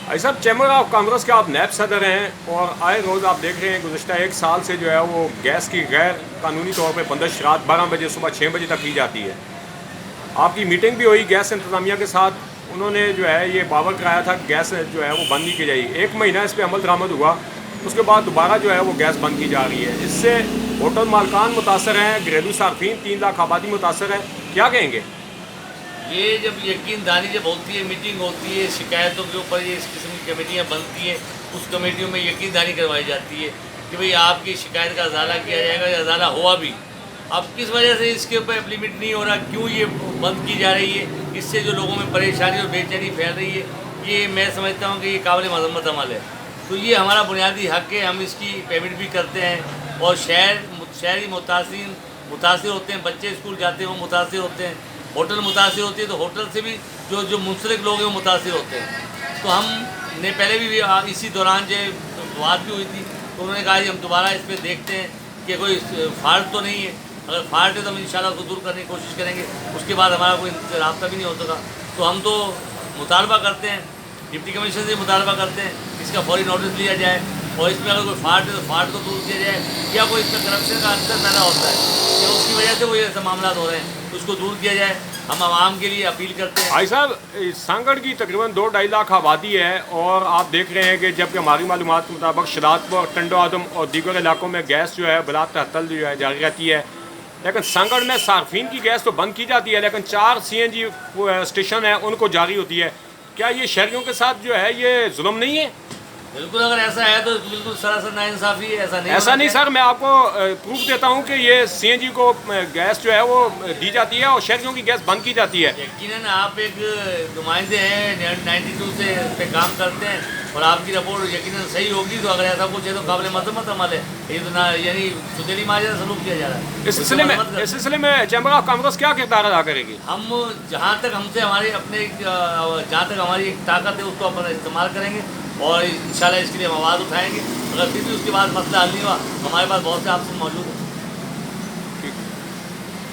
بھائی صاحب chamber of commerce کے آپ نیب صدر ہیں اور آئے روز آپ دیکھ رہے ہیں گزشتہ ایک سال سے جو ہے وہ گیس کی غیر قانونی طور پہ بندش رات 12 بجے صبح 6 بجے تک کی جاتی ہے. آپ کی میٹنگ بھی ہوئی گیس انتظامیہ کے ساتھ. انہوں نے جو ہے یہ باور کرایا تھا کہ گیس جو ہے وہ بند نہیں کی جائے گی. 1 مہینہ اس پہ عمل درآمد ہوا, اس کے بعد دوبارہ جو ہے وہ گیس بند کی جا رہی ہے. اس سے ہوٹل مالکان متاثر ہیں, گھریلو صارفین 3 لاکھ آبادی متاثر ہے. کیا کہیں گے؟ یہ جب یقین دہانی جب ہوتی ہے, میٹنگ ہوتی ہے, شکایتوں کے اوپر یہ اس قسم کی کمیٹیاں بنتی ہیں, اس کمیٹیوں میں یقین دہانی کروائی جاتی ہے کہ بھئی آپ کی شکایت کا ازالہ کیا جائے گا, یا ازالہ ہوا بھی. اب کس وجہ سے اس کے اوپر امپلیمنٹ نہیں ہو رہا, کیوں یہ بند کی جا رہی ہے, اس سے جو لوگوں میں پریشانی اور بے چینی پھیل رہی ہے, یہ میں سمجھتا ہوں کہ یہ قابل مذمت عمل ہے. تو یہ ہمارا بنیادی حق ہے, ہم اس کی پیمنٹ بھی کرتے ہیں, اور شہری متاثر ہوتے ہیں, بچے اسکول جاتے ہیں وہ متاثر ہوتے ہیں, ہوٹل متاثر ہوتی ہے, تو ہوٹل سے بھی جو منسلک لوگ ہیں وہ متاثر ہوتے ہیں. تو ہم نے پہلے بھی اسی دوران جو بات بھی ہوئی تھی, تو انہوں نے کہا کہ ہم دوبارہ اس پہ دیکھتے ہیں کہ کوئی فالٹ تو نہیں ہے. اگر فالٹ ہے تو ہم انشاءاللہ اس کو دور کرنے کی کوشش کریں گے. اس کے بعد ہمارا کوئی رابطہ بھی نہیں ہو سکا. تو ہم تو مطالبہ کرتے ہیں, ڈپٹی کمشنر سے مطالبہ کرتے ہیں اس کا فوری نوٹس لیا جائے, اور اس میں اگر کوئی فالٹ ہے تو فالٹ کو دور کیا جائے, یا کوئی اس میں کرپشن کا عنصر پیدا ہوتا ہے کہ اس کی وجہ سے وہ یہ ایسے معاملات ہو رہے ہیں, تو اس کو دور کیا جائے. ہم عوام کے لیے اپیل کرتے ہیں. بھائی صاحب سانگڑ کی تقریباً 2-2.5 لاکھ آبادی ہے, اور آپ دیکھ رہے ہیں کہ جبکہ ہماری معلومات کے مطابق شداد پور, ٹنڈو آدم اور دیگر علاقوں میں گیس جو ہے بلا تعطل جو ہے جاری رہتی ہے, لیکن سانگڑ میں صارفین کی گیس تو بند کی جاتی ہے, لیکن 4 CNG اسٹیشن ہیں ان کو جاری ہوتی ہے. کیا یہ شہریوں کے ساتھ جو ہے یہ ظلم نہیں ہے؟ بالکل, اگر ایسا ہے تو بالکل سراسر ناانصافی ہے. ایسا نہیں سر, میں آپ کو پروف دیتا ہوں کہ یہ CNG کو گیس جو ہے وہ دی جاتی ہے اور شہریوں کی گیس بند کی جاتی ہے. یقیناً آپ ایک نمائندے ہیں, 92 سے اس پہ کام کرتے ہیں, اور آپ کی رپورٹ یقیناً صحیح ہوگی. تو اگر ایسا کچھ ہے تو قابل مذمت عمل ہے. یہ تو نہ یعنی سدیلی ماجرا سلوک کیا جا رہا ہے. اس سلسلے میں چیمبر آف کامرس کیا کردار ادا کرے گی؟ ہم جہاں تک ہم سے جہاں تک ہماری ایک طاقت ہے اس کو اپنا استعمال کریں گے, اور انشاءاللہ اس کے لیے ہم آواز اٹھائیں گے. اگر پھر بھی اس کے بعد مسئلہ حل نہیں ہوا, ہمارے پاس بہت سے آپشن موجود ہیں.